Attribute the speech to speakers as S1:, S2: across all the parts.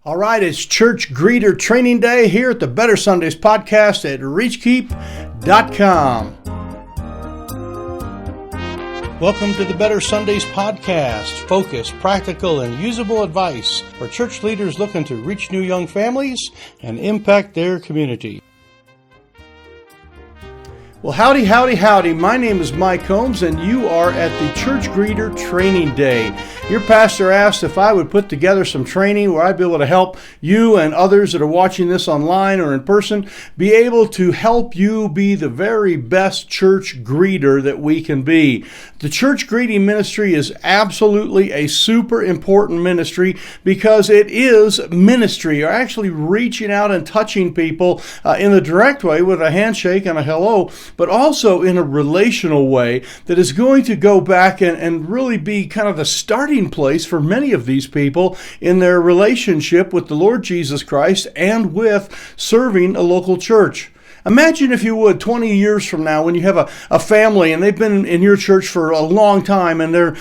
S1: All right, it's Church Greeter Training Day here at the Better Sundays podcast at Reachkeep.com. Welcome to the Better Sundays podcast. Focused, practical, and usable advice for church leaders looking to reach new young families and impact their community. Well, howdy, howdy, howdy. My name is Mike Combs, and you are at the Church Greeter Training Day. Your pastor asked if I would put together some training where I'd be able to help you and others that are watching this online or in person be able to help you be the very best church greeter that we can be. The church greeting ministry is absolutely a super important ministry because it is ministry. You're actually reaching out and touching people in a direct way with a handshake and a hello, but also in a relational way that is going to go back and really be kind of the starting place for many of these people in their relationship with the Lord Jesus Christ and with serving a local church. Imagine, if you would, 20 years from now when you have a family and they've been in your church for a long time and they're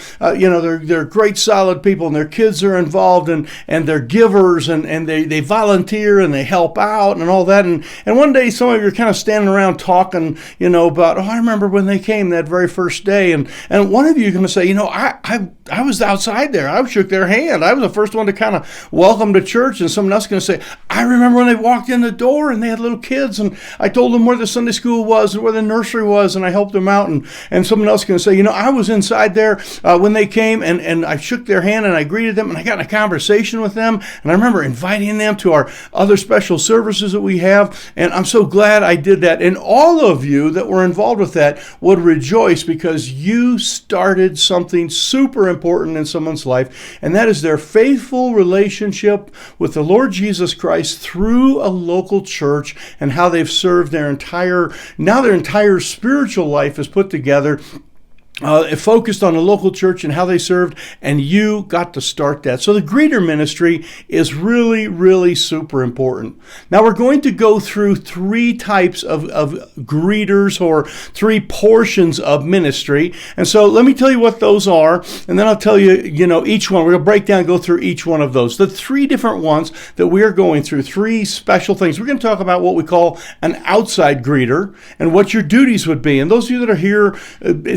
S1: great solid people and their kids are involved and they're givers and they volunteer and they help out and all that. And one day some of you are kind of standing around talking, about, I remember when they came that very first day. And one of you is going to say, I was outside there. I shook their hand. I was the first one to kind of welcome to church. And someone else is going to say, I remember when they walked in the door and they had little kids and I told them where the Sunday school was and where the nursery was, and I helped them out. And someone else is going to say, I was inside there when they came, and I shook their hand and I greeted them, and I got in a conversation with them, and I remember inviting them to our other special services that we have, and I'm so glad I did that. And all of you that were involved with that would rejoice because you started something super important in someone's life, and that is their faithful relationship with the Lord Jesus Christ through a local church and how they've served their entire spiritual life is put together, focused on the local church and how they served, and you got to start that. So the greeter ministry is really, really super important. Now we're going to go through three types of greeters, or three portions of ministry. And so let me tell you what those are, and then I'll tell you, each one. We're going to break down and go through each one of those. The three different ones that we are going through, three special things. We're going to talk about what we call an outside greeter and what your duties would be. And those of you that are here,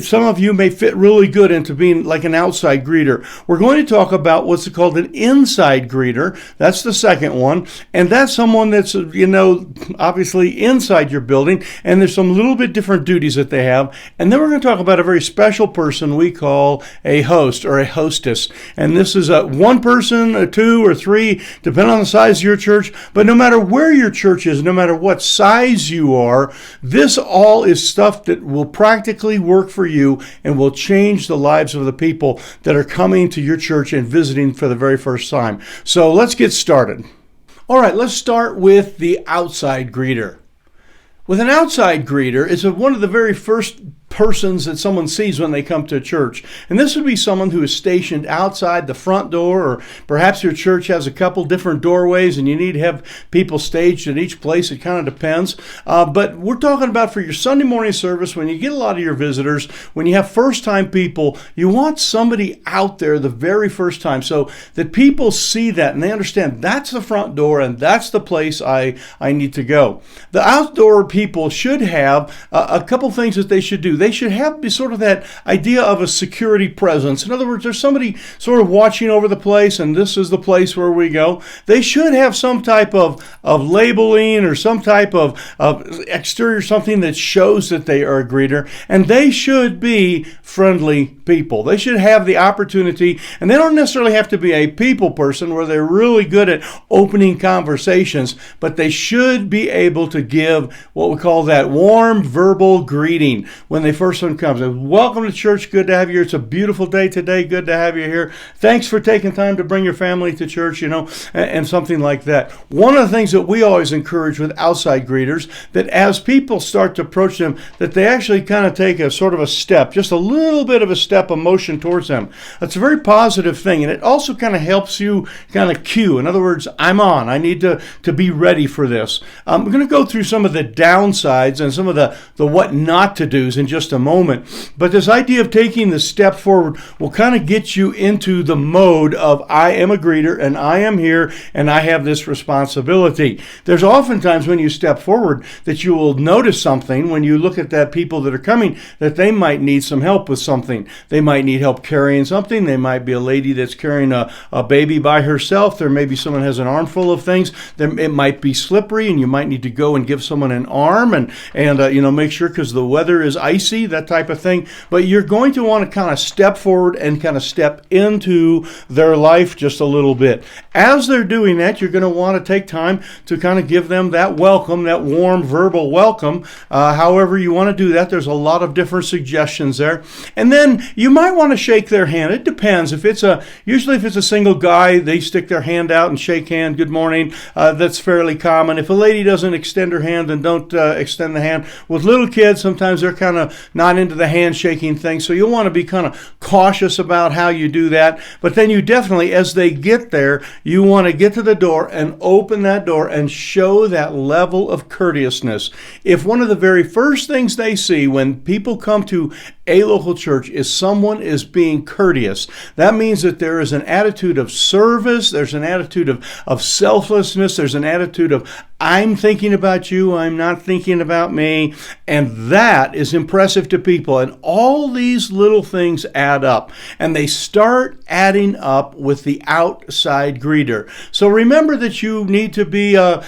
S1: some of you may fit really good into being like an outside greeter. We're going to talk about what's called an inside greeter. That's the second one. And that's someone that's, obviously inside your building, and there's some little bit different duties that they have. And then we're going to talk about a very special person we call a host or a hostess. And this is one person, or two, or three, depending on the size of your church. But no matter where your church is, no matter what size you are, this all is stuff that will practically work for you and will change the lives of the people that are coming to your church and visiting for the very first time. So let's get started. All right, let's start with the outside greeter. With an outside greeter, it's one of the very first persons that someone sees when they come to a church. And this would be someone who is stationed outside the front door, or perhaps your church has a couple different doorways and you need to have people staged at each place. It kind of depends. But we're talking about for your Sunday morning service, when you get a lot of your visitors, when you have first-time people, you want somebody out there the very first time so that people see that and they understand that's the front door and that's the place I need to go. The outdoor people should have a couple things that they should do. They should have sort of that idea of a security presence. In other words, there's somebody sort of watching over the place, and this is the place where we go. They should have some type of labeling or some type of exterior, something that shows that they are a greeter, and they should be friendly people. They should have the opportunity, and they don't necessarily have to be a people person where they're really good at opening conversations, but they should be able to give what we call that warm verbal greeting when they first one comes. Welcome to church. Good to have you here. It's a beautiful day today. Good to have you here. Thanks for taking time to bring your family to church, and something like that. One of the things that we always encourage with outside greeters, that as people start to approach them, that they actually kind of take a sort of a step, just a little bit of a step of motion towards them. That's a very positive thing, and it also kind of helps you kind of cue. In other words, I'm on. I need to be ready for this. We're going to go through some of the downsides and some of the what not to do's in just a moment. But this idea of taking the step forward will kind of get you into the mode of I am a greeter and I am here and I have this responsibility. There's oftentimes when you step forward that you will notice something when you look at that people that are coming, that they might need some help with something. They might need help carrying something. They might be a lady that's carrying a baby by herself. There may be someone has an armful of things. It might be slippery and you might need to go and give someone an arm and make sure, because the weather is icy, that type of thing. But you're going to want to kind of step forward and kind of step into their life just a little bit. As they're doing that, you're going to want to take time to kind of give them that welcome, that warm verbal welcome. However you want to do that, there's a lot of different suggestions there. And then you might want to shake their hand. It depends. Usually if it's a single guy, they stick their hand out and shake hand, good morning. That's fairly common. If a lady doesn't extend her hand, then don't extend the hand. With little kids, sometimes they're kind of not into the handshaking thing, so you'll want to be kind of cautious about how you do that. But then you definitely, as they get there, you want to get to the door and open that door and show that level of courteousness. If one of the very first things they see when people come to a local church is someone is being courteous, that means that there is an attitude of service, there's an attitude of selflessness, there's an attitude of I'm thinking about you, I'm not thinking about me, and that is impressive to people. And all these little things add up, and they start adding up with the outside greeter. So remember that you need to be aware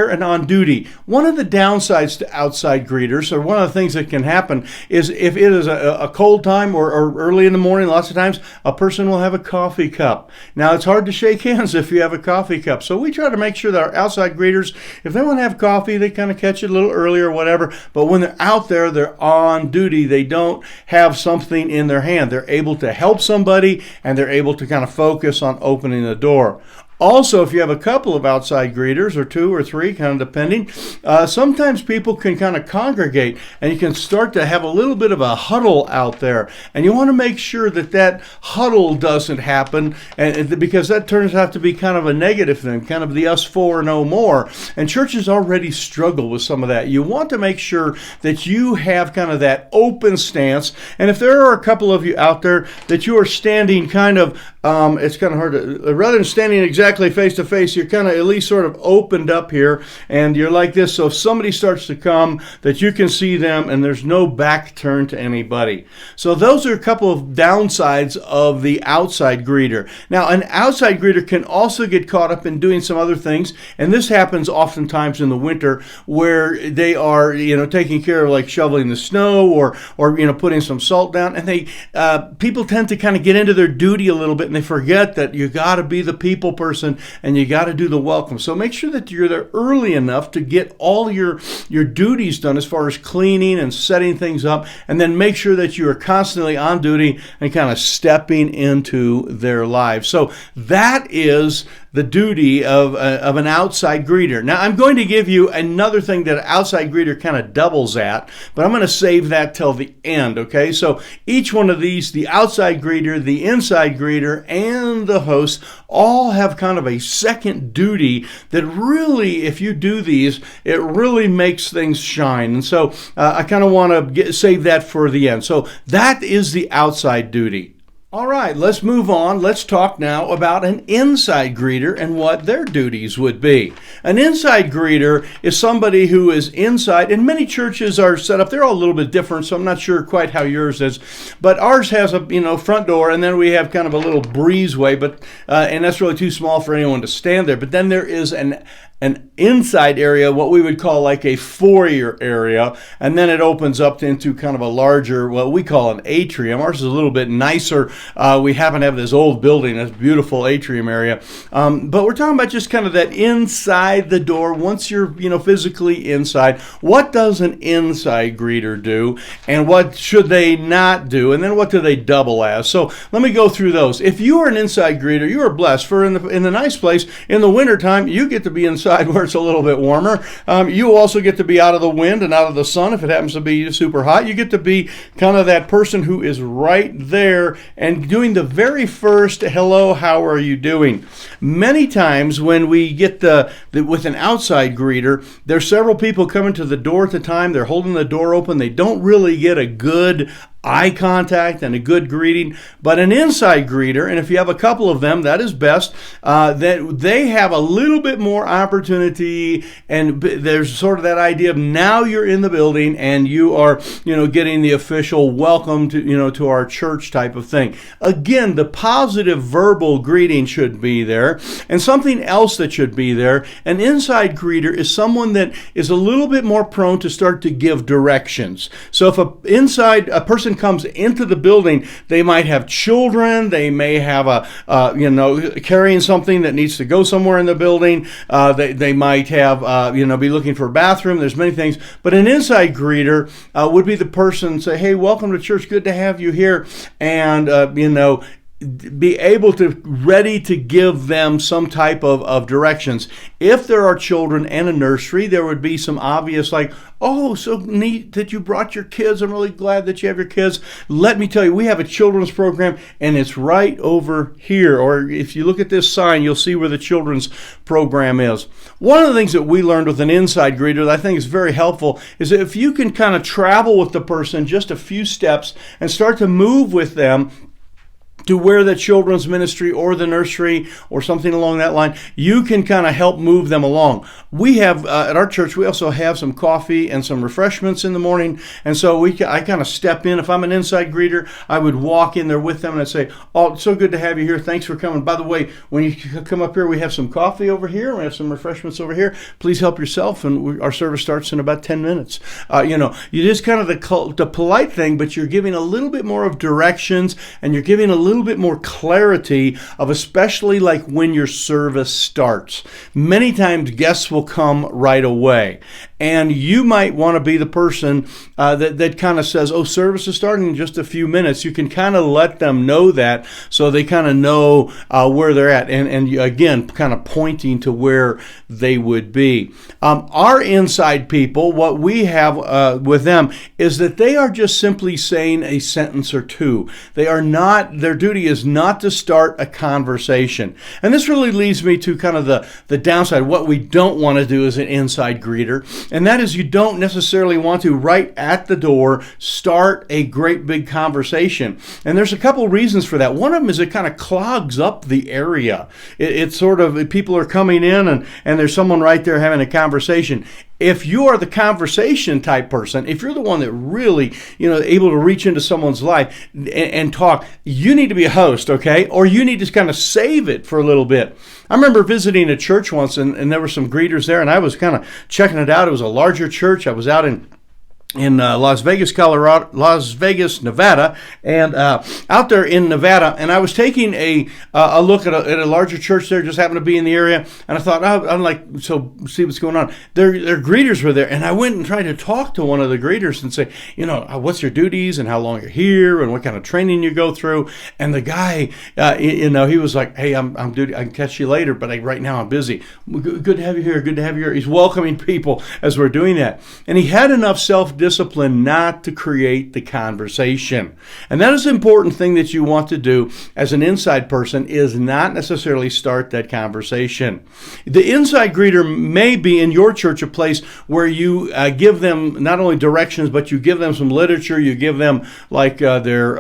S1: and on duty. One of the downsides to outside greeters, or one of the things that can happen, is if it is a cold time or early in the morning, lots of times a person will have a coffee cup. Now it's hard to shake hands if you have a coffee cup, so we try to make sure that our outside greeters, if they want to have coffee, they kind of catch it a little earlier or whatever, but when they're out there, they're on duty. They don't have something in their hand. They're able to help somebody, and they're able to kind of focus on opening the door. Also, if you have a couple of outside greeters, or two or three, kind of depending, sometimes people can kind of congregate, and you can start to have a little bit of a huddle out there. And you want to make sure that that huddle doesn't happen, because that turns out to be kind of a negative thing, kind of the us four no more. And churches already struggle with some of that. You want to make sure that you have kind of that open stance. And if there are a couple of you out there that you are standing kind of, it's kind of hard to, rather than standing exactly face to face, you're kind of at least sort of opened up here, and you're like this, so if somebody starts to come, that you can see them and there's no back turn to anybody. So those are a couple of downsides of the outside greeter. Now, an outside greeter can also get caught up in doing some other things, and this happens oftentimes in the winter, where they are taking care of, like, shoveling the snow or putting some salt down, and they people tend to kind of get into their duty a little bit, and they forget that you got to be the people person and you got to do the welcome. So make sure that you're there early enough to get all your duties done as far as cleaning and setting things up, and then make sure that you are constantly on duty and kind of stepping into their lives. So that is the duty of an outside greeter. Now, I'm going to give you another thing that an outside greeter kind of doubles at, but I'm going to save that till the end, okay? So each one of these, the outside greeter, the inside greeter, and the host, all have kind of a second duty that really, if you do these, it really makes things shine. And so I kind of want to save that for the end. So that is the outside duty. All right, let's move on. Let's talk now about an inside greeter and what their duties would be. An inside greeter is somebody who is inside, and many churches are set up, they're all a little bit different, so I'm not sure quite how yours is, but ours has a front door, and then we have kind of a little breezeway, but and that's really too small for anyone to stand there. But then there is an inside area, what we would call like a foyer area, and then it opens up into kind of a larger, what we call an atrium. Ours is a little bit nicer. We happen to have this old building, this beautiful atrium area, but we're talking about just kind of that inside the door. Once you're physically inside, what does an inside greeter do, and what should they not do, and then what do they double as? So let me go through those. If you are an inside greeter, you are blessed. For in the nice place, in the wintertime, you get to be inside inside where it's a little bit warmer. You also get to be out of the wind and out of the sun if it happens to be super hot. You get to be kind of that person who is right there and doing the very first hello, how are you doing? Many times when we get with an outside greeter, there's several people coming to the door at the time. They're holding the door open. They don't really get a good eye contact and a good greeting. But an inside greeter, and if you have a couple of them, that is best, that they have a little bit more opportunity, and there's sort of that idea of now you're in the building and you are, getting the official welcome to our church type of thing. Again, the positive verbal greeting should be there, and something else that should be there. An inside greeter is someone that is a little bit more prone to start to give directions. So if a person comes into the building, they might have children, they may have carrying something that needs to go somewhere in the building, they might have be looking for a bathroom. There's many things, but an inside greeter would be the person say, hey, welcome to church, good to have you here, and be able to ready to give them some type of directions. If there are children and a nursery, there would be some obvious like, oh, so neat that you brought your kids. I'm really glad that you have your kids. Let me tell you, we have a children's program and it's right over here. Or if you look at this sign, you'll see where the children's program is. One of the things that we learned with an inside greeter that I think is very helpful is that if you can kind of travel with the person just a few steps and start to move with them to where the children's ministry or the nursery or something along that line, you can kind of help move them along. We have, at our church, we also have some coffee and some refreshments in the morning, and so I kind of step in. If I'm an inside greeter, I would walk in there with them and I'd say, oh, it's so good to have you here. Thanks for coming. By the way, when you come up here, we have some coffee over here. We have some refreshments over here. Please help yourself, and our service starts in about 10 minutes. You just kind of the polite thing, but you're giving a little bit more of directions, and you're giving a little bit more clarity of especially like when your service starts. Many times guests will come right away, and you might want to be the person that kind of says, oh, service is starting in just a few minutes. You can kind of let them know that so they kind of know where they're at, and again, kind of pointing to where they would be. Our inside people, what we have with them is that they are just simply saying a sentence or two. They are not, their duty is not to start a conversation. And this really leads me to kind of the downside. What we don't want to do as an inside greeter, and that is you don't necessarily want to, right at the door, start a great big conversation. And there's a couple reasons for that. One of them is it kind of clogs up the area. It's sort of, people are coming in and there's someone right there having a conversation. If you are the conversation type person, if you're the one that really, able to reach into someone's life and talk, you need to be a host, okay? Or you need to kind of save it for a little bit. I remember visiting a church once, and there were some greeters there, and I was kind of checking it out. It was a larger church. I was out in Las Vegas, Nevada, and out there in Nevada, and I was taking a look at a larger church there, just happened to be in the area, and I thought, see what's going on. Their greeters were there, and I went and tried to talk to one of the greeters and say, what's your duties and how long you're here and what kind of training you go through. And the guy, he was like, hey, I'm duty. I can catch you later, but right now I'm busy. Good to have you here. Good to have you here. He's welcoming people as we're doing that, and he had enough self-discipline not to create the conversation. And that is an important thing that you want to do as an inside person, is not necessarily start that conversation. The inside greeter may be in your church a place where you give them not only directions, but you give them some literature. You give them like their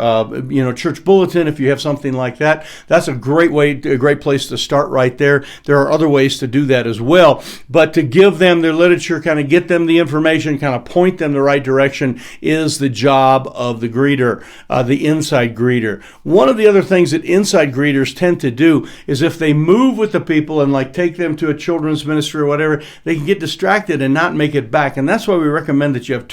S1: church bulletin if you have something like that. That's a great place to start right there. There are other ways to do that as well, but to give them their literature, kind of get them the information, kind of point them the right direction is the job of the greeter, the inside greeter. One of the other things that inside greeters tend to do is if they move with the people and like take them to a children's ministry or whatever, they can get distracted and not make it back. And that's why we recommend that you have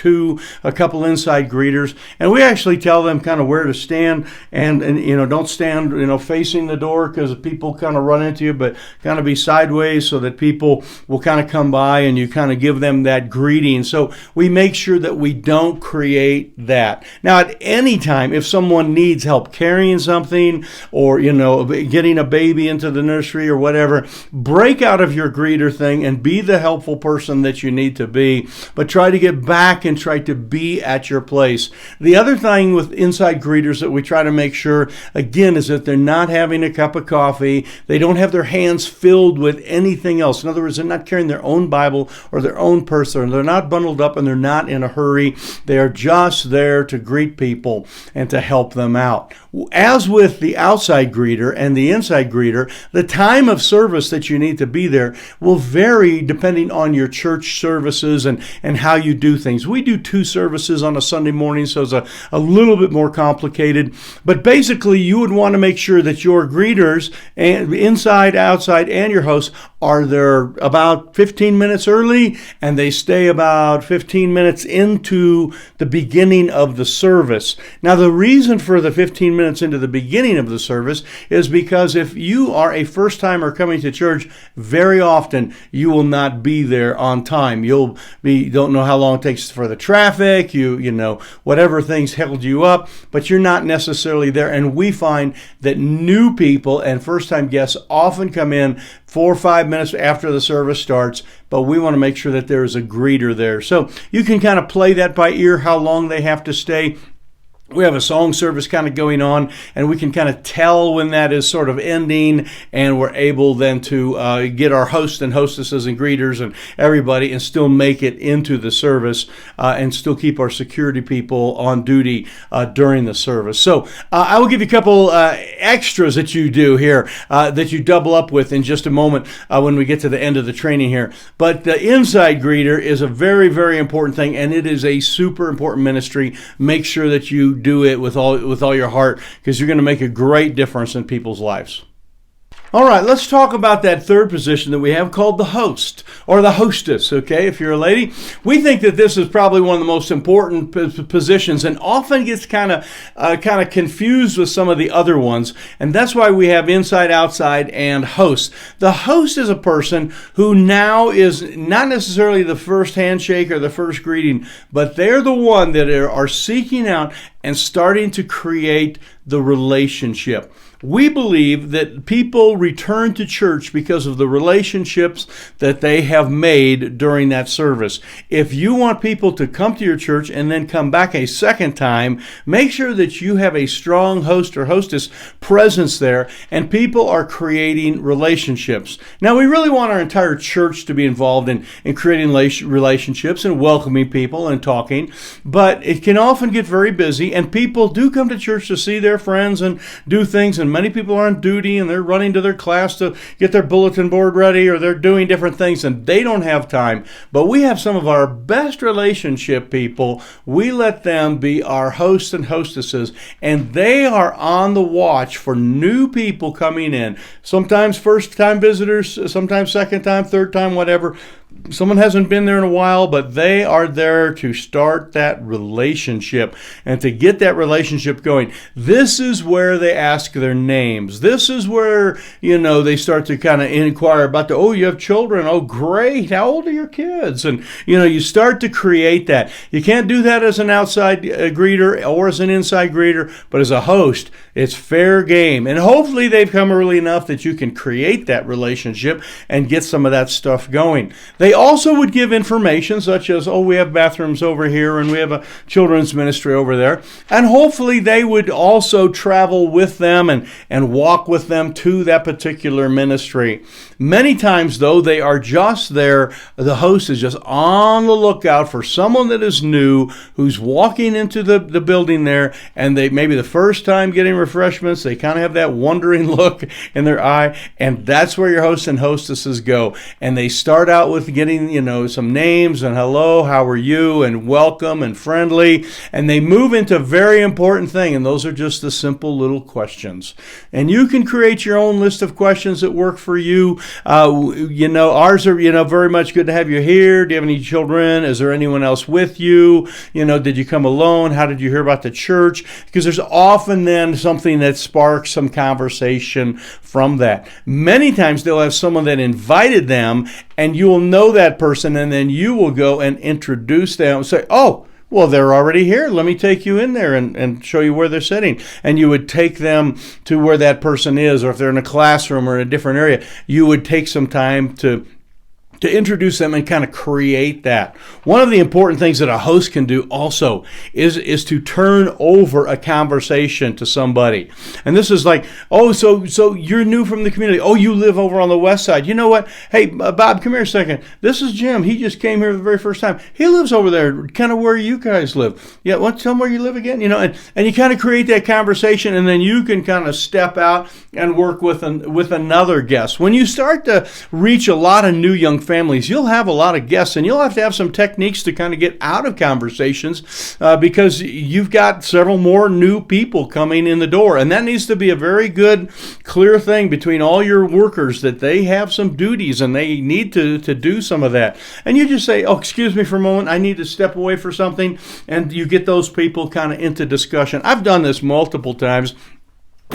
S1: a couple inside greeters. And we actually tell them kind of where to stand and don't stand, facing the door because people kind of run into you, but kind of be sideways so that people will kind of come by and you kind of give them that greeting. So we make sure that we don't create that. Now, at any time, if someone needs help carrying something or, getting a baby into the nursery or whatever, break out of your greeter thing and be the helpful person that you need to be, but try to get back and try to be at your place. The other thing with inside greeters that we try to make sure, again, is that they're not having a cup of coffee. They don't have their hands filled with anything else. In other words, they're not carrying their own Bible or their own purse, or they're not bundled up and they're not in a hurry. They are just there to greet people and to help them out. As with the outside greeter and the inside greeter, the time of service that you need to be there will vary depending on your church services and how you do things. We do 2 services on a Sunday morning, so it's a little bit more complicated. But basically, you would want to make sure that your greeters, and inside, outside, and your hosts are there about 15 minutes early, and they stay about 15 minutes into the beginning of the service. Now, the reason for the 15 minutes into the beginning of the service is because if you are a first-timer coming to church, very often you will not be there on time. Don't know how long it takes for the traffic, whatever things held you up, but you're not necessarily there. And we find that new people and first-time guests often come in 4 or 5 minutes after the service starts, but we want to make sure that there is a greeter there. So you can kind of play that by ear, how long they have to stay. We have a song service kind of going on, and we can kind of tell when that is sort of ending, and we're able then to get our hosts and hostesses and greeters and everybody and still make it into the service and still keep our security people on duty during the service. So I will give you a couple extras that you do here that you double up with in just a moment when we get to the end of the training here. But the inside greeter is a very, very important thing, and it is a super important ministry. Make sure that you do it with all your heart, because you're going to make a great difference in people's lives. All right, let's talk about that third position that we have called the host or the hostess, okay, if you're a lady. We think that this is probably one of the most important positions and often gets kind of confused with some of the other ones, and that's why we have inside, outside, and host. The host is a person who now is not necessarily the first handshake or the first greeting, but they're the one that are seeking out and starting to create the relationship. We believe that people return to church because of the relationships that they have made during that service. If you want people to come to your church and then come back a second time, make sure that you have a strong host or hostess presence there and people are creating relationships. Now, we really want our entire church to be involved in creating relationships and welcoming people and talking, but it can often get very busy, and people do come to church to see their friends and do things, and many people are on duty and they're running to their class to get their bulletin board ready, or they're doing different things and they don't have time. But we have some of our best relationship people. We let them be our hosts and hostesses, and they are on the watch for new people coming in. Sometimes first time visitors, sometimes second time, third time, whatever. Someone hasn't been there in a while, but they are there to start that relationship and to get that relationship going. This is where they ask their names. This is where, they start to kind of inquire about you have children. Oh, great. How old are your kids? And, you start to create that. You can't do that as an outside greeter or as an inside greeter, but as a host, it's fair game. And hopefully they've come early enough that you can create that relationship and get some of that stuff going. They also would give information such as, we have bathrooms over here and we have a children's ministry over there. And hopefully they would also travel with them and walk with them to that particular ministry. Many times, though, they are just there. The host is just on the lookout for someone that is new who's walking into the building there, and they maybe the first time getting refreshments, they kind of have that wondering look in their eye, and that's where your hosts and hostesses go. And they start out with getting, some names and hello, how are you, and welcome and friendly, and they move into a very important thing, and those are just the simple little questions. And you can create your own list of questions that work for you. Ours are, very much good to have you here. Do you have any children? Is there anyone else with you? Did you come alone? How did you hear about the church? Because there's often then something that sparks some conversation from that. Many times they'll have someone that invited them, and you will know that person, and then you will go and introduce them and say, Well, they're already here. Let me take you in there and show you where they're sitting. And you would take them to where that person is, or if they're in a classroom or in a different area, you would take some time to introduce them and kind of create that. One of the important things that a host can do also is to turn over a conversation to somebody. And this is like, oh, so you're new from the community. Oh, you live over on the west side. You know what? Hey, Bob, come here a second. This is Jim. He just came here the very first time. He lives over there, kind of where you guys live. Yeah, tell him where you live again. And you kind of create that conversation, and then you can kind of step out and work with another guest. When you start to reach a lot of new young families, you'll have a lot of guests, and you'll have to have some techniques to kind of get out of conversations because you've got several more new people coming in the door. And that needs to be a very good, clear thing between all your workers, that they have some duties and they need to do some of that. And you just say, oh, excuse me for a moment, I need to step away for something. And you get those people kind of into discussion. I've done this multiple times,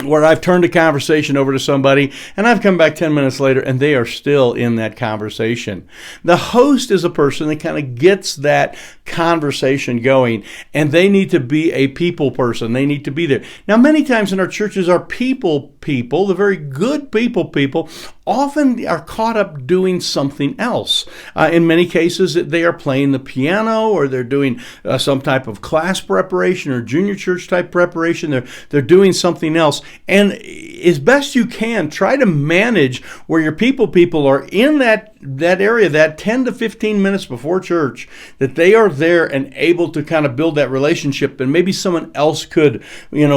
S1: where I've turned a conversation over to somebody and I've come back 10 minutes later and they are still in that conversation. The host is a person that kind of gets that conversation going, and they need to be a people person. They need to be there. Now, many times in our churches, our people, the very good people, often are caught up doing something else. In many cases, they are playing the piano, or they're doing some type of class preparation or junior church type preparation. They're doing something else. And as best you can, try to manage where your people are in that area, that 10 to 15 minutes before church, that they are there and able to kind of build that relationship. And maybe someone else could,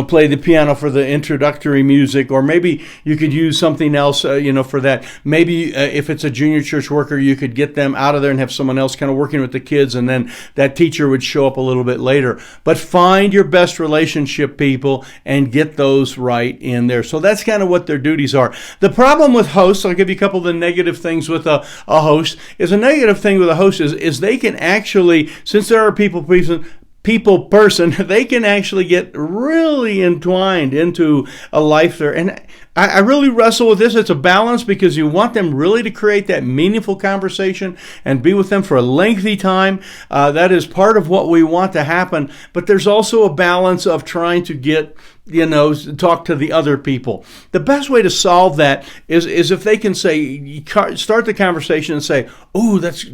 S1: play the piano for the introductory music, or maybe you could use something else, for that. Maybe if it's a junior church worker, you could get them out of there and have someone else kind of working with the kids, and then that teacher would show up a little bit later. But find your best relationship people and get those right in there. So that's kind of what their duties are. The problem with hosts, I'll give you a couple of the negative things with a host, is a negative thing with a host is they can actually, since there are people person, they can actually get really entwined into a life there. And I really wrestle with this. It's a balance, because you want them really to create that meaningful conversation and be with them for a lengthy time. That is part of what we want to happen. But there's also a balance of trying to get, talk to the other people. The best way to solve that is if they can start the conversation and say, oh, this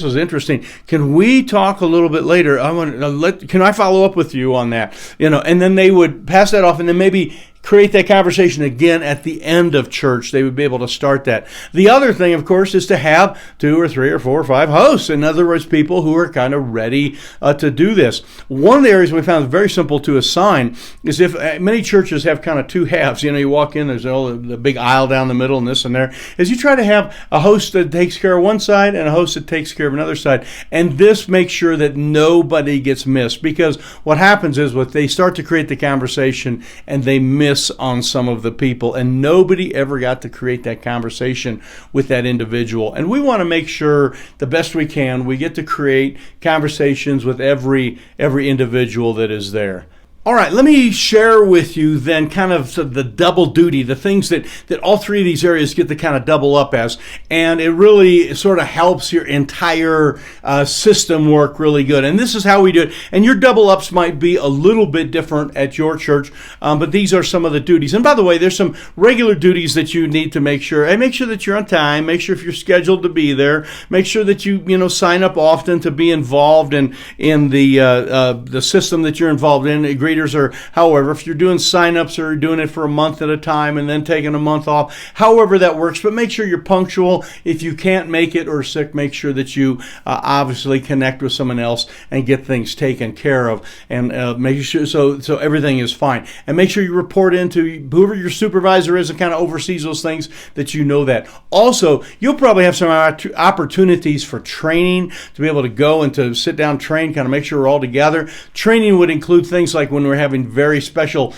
S1: is interesting. Can we talk a little bit later? Can I follow up with you on that? And then they would pass that off, and then maybe create that conversation again at the end of church. They would be able to start that. The other thing, of course, is to have 2 or 3 or 4 or 5 hosts. In other words, people who are kind of ready to do this. One of the areas we found very simple to assign is if many churches have kind of 2 halves. You walk in, there's the big aisle down the middle and this and there. Is you try to have a host that takes care of one side and a host that takes care of another side. And this makes sure that nobody gets missed. Because what happens is they start to create the conversation and they miss on some of the people, and nobody ever got to create that conversation with that individual. And we want to make sure the best we can, we get to create conversations with every individual that is there. All right, let me share with you then kind of the double duty, the things that all 3 of these areas get to kind of double up as, and it really sort of helps your entire system work really good. And this is how we do it. And your double ups might be a little bit different at your church, but these are some of the duties. And by the way, there's some regular duties that you need to make sure. And make sure that you're on time. Make sure if you're scheduled to be there. Make sure that you sign up often to be involved in the system that you're involved in. Greeters, or however, if you're doing sign-ups or doing it for a month at a time and then taking a month off, however that works, but make sure you're punctual. If you can't make it or sick, make sure that you obviously connect with someone else and get things taken care of, and make sure so everything is fine. And make sure you report into whoever your supervisor is and kind of oversees those things, that you know that. Also, you'll probably have some opportunities for training, to be able to go and to sit down, train, kind of make sure we're all together. Training would include things like when we're having very special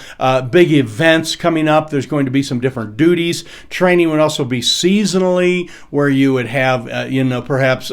S1: big events coming up, there's going to be some different duties. Training would also be seasonally, where you would have perhaps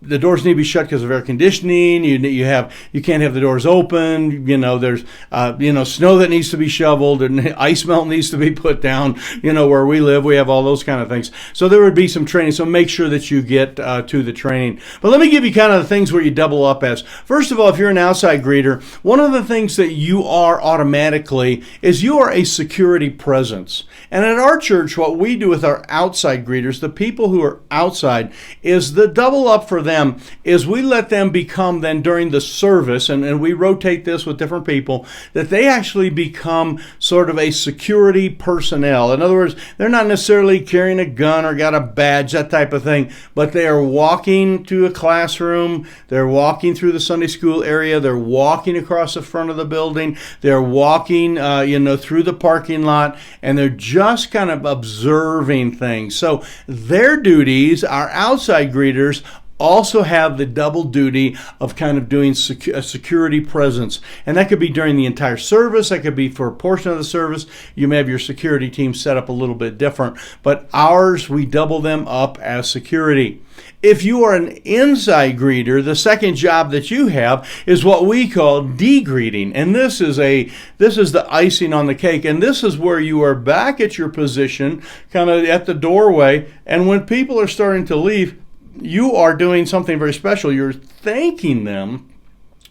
S1: the doors need to be shut because of air conditioning. You can't have the doors open. There's snow that needs to be shoveled, and ice melt needs to be put down. Where we live, we have all those kind of things. So there would be some training. So make sure that you get to the training. But let me give you kind of the things where you double up as. First of all, if you're an outside greeter, one of the things that you are automatically is you are a security presence. And at our church, what we do with our outside greeters, the people who are outside, is the double up for them is we let them become then during the service, and we rotate this with different people, that they actually become sort of a security personnel. In other words, they're not necessarily carrying a gun or got a badge, that type of thing, but they are walking to a classroom, they're walking through the Sunday school area, they're walking across the front of the building, they're walking through the parking lot, and they're just kind of observing things. So their duties, our outside greeters, also have the double duty of kind of doing a security presence. And that could be during the entire service. That could be for a portion of the service. You may have your security team set up a little bit different. But ours, we double them up as security. If you are an inside greeter, the second job that you have is what we call de-greeting. And this is the icing on the cake. And this is where you are back at your position, kind of at the doorway. And when people are starting to leave, you are doing something very special. You're thanking them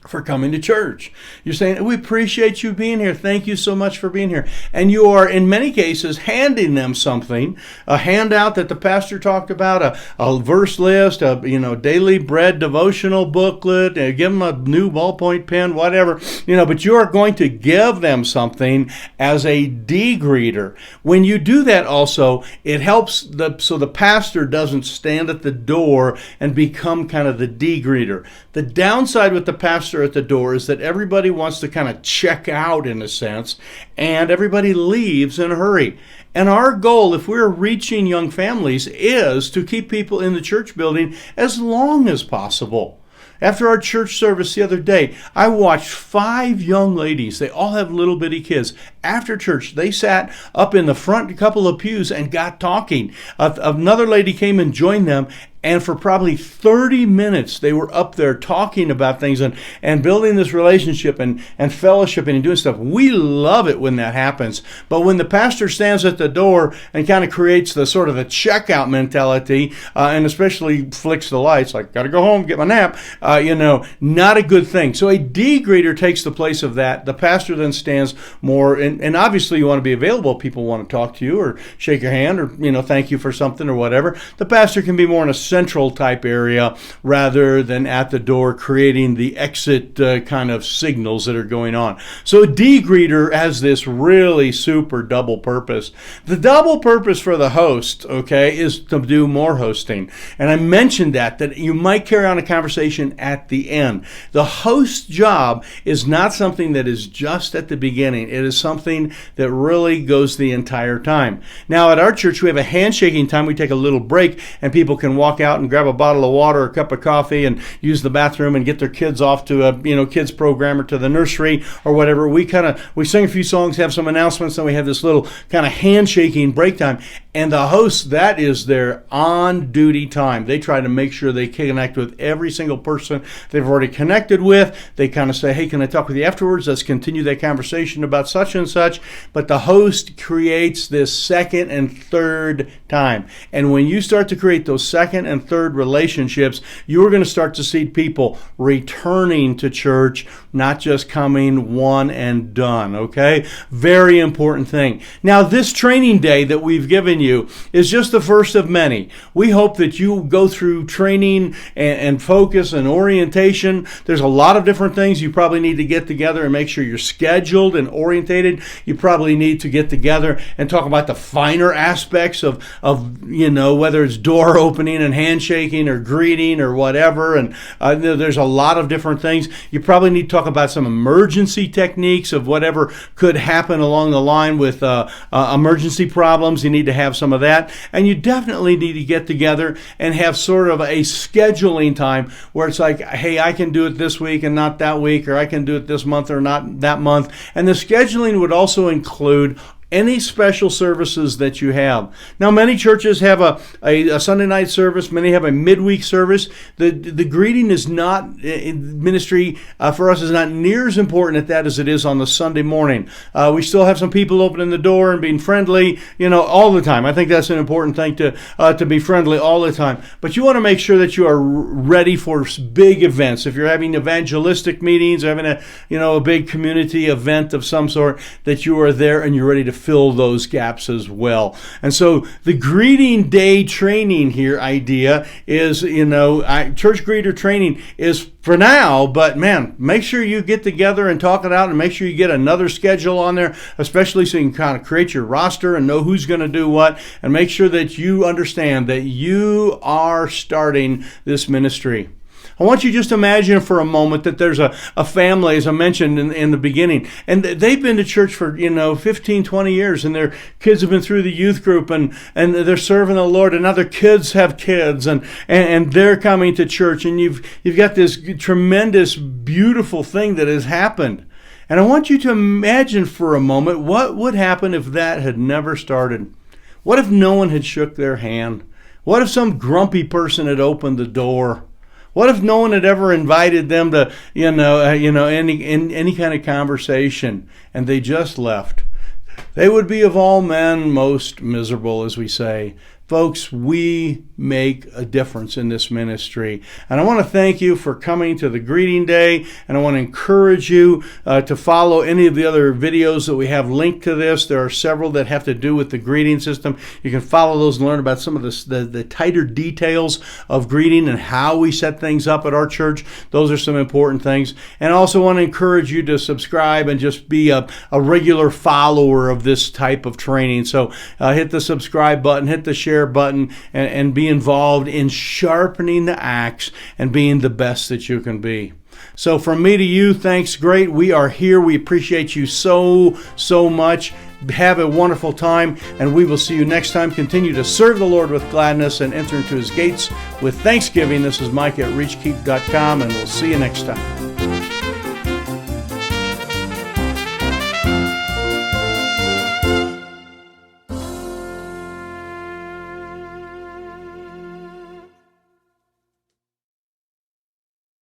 S1: for coming to church. You're saying, we appreciate you being here. Thank you so much for being here. And you are, in many cases, handing them something, a handout that the pastor talked about, a verse list, a daily bread devotional booklet, give them a new ballpoint pen, whatever, but you are going to give them something as a de-greeter. When you do that also, it helps so the pastor doesn't stand at the door and become kind of the de-greeter. The downside with the pastor at the door is that everybody wants to kind of check out in a sense, and everybody leaves in a hurry. And our goal, if we're reaching young families, is to keep people in the church building as long as possible. After our church service the other day, I watched 5 young ladies. They all have little bitty kids. After church, they sat up in the front couple of pews and got talking. Another lady came and joined them, and for probably 30 minutes, they were up there talking about things and building this relationship and fellowshipping and doing stuff. We love it when that happens. But when the pastor stands at the door and kind of creates the sort of the checkout mentality, and especially flicks the lights, like, got to go home, get my nap, not a good thing. So a de-greeter takes the place of that. The pastor then stands more, and obviously you want to be available. People want to talk to you or shake your hand or, thank you for something or whatever. The pastor can be more in a central type area rather than at the door creating the exit kind of signals that are going on. So de-greeter has this really super double purpose. The double purpose for the host, is to do more hosting. And I mentioned that you might carry on a conversation at the end. The host job is not something that is just at the beginning. It is something that really goes the entire time. Now at our church, we have a handshaking time. We take a little break and people can walk out and grab a bottle of water or a cup of coffee and use the bathroom and get their kids off to a kids program or to the nursery or whatever. We sing a few songs, have some announcements, and we have this little kind of handshaking break time. And the hosts, that is their on-duty time. They try to make sure they connect with every single person they've already connected with. They kind of say, hey, can I talk with you afterwards? Let's continue that conversation about such and such. But the host creates this second and third time. And when you start to create those second and third relationships, you're going to start to see people returning to church, not just coming one and done, okay? Very important thing. Now, this training day that we've given you is just the first of many. We hope that you go through training and focus and orientation. There's a lot of different things you probably need to get together and make sure you're scheduled and orientated. You probably need to get together and talk about the finer aspects of whether it's door opening and handshaking or greeting or whatever. And there's a lot of different things. You probably need to talk about some emergency techniques of whatever could happen along the line with emergency problems. You need to have some of that. And you definitely need to get together and have sort of a scheduling time where it's like, hey, I can do it this week and not that week, or I can do it this month or not that month. And the scheduling would also include any special services that you have. Now, many churches have a Sunday night service. Many have a midweek service. The greeting is not, ministry for us is not near as important at that as it is on the Sunday morning. We still have some people opening the door and being friendly, all the time. I think that's an important thing to be friendly all the time. But you want to make sure that you are ready for big events. If you're having evangelistic meetings, or having a big community event of some sort, that you are there and you're ready to fill those gaps as well. And so the greeting day training here idea is, church greeter training is for now, but man, make sure you get together and talk it out, and make sure you get another schedule on there, especially so you can kind of create your roster and know who's going to do what, and make sure that you understand that you are starting this ministry. I want you to just imagine for a moment that there's a family, as I mentioned in the beginning, and they've been to church for 15, 20 years, and their kids have been through the youth group, and they're serving the Lord, and now their kids have kids, and they're coming to church, and you've got this tremendous, beautiful thing that has happened. And I want you to imagine for a moment what would happen if that had never started. What if no one had shook their hand? What if some grumpy person had opened the door? What if no one had ever invited them to, any kind of conversation, and they just left? They would be of all men most miserable, as we say. Folks, we make a difference in this ministry. And I want to thank you for coming to the greeting day, and I want to encourage you to follow any of the other videos that we have linked to this. There are several that have to do with the greeting system. You can follow those and learn about some of the tighter details of greeting and how we set things up at our church. Those are some important things. And I also want to encourage you to subscribe and just be a regular follower of this type of training. So hit the subscribe button, hit the share button, and be involved in sharpening the axe and being the best that you can be. So from me to you, thanks. Great. We are here. We appreciate you so much. Have a wonderful time, and we will see you next time. Continue to serve the Lord with gladness and enter into his gates with thanksgiving. This is Mike at Reachkeep.com, and we'll see you next time.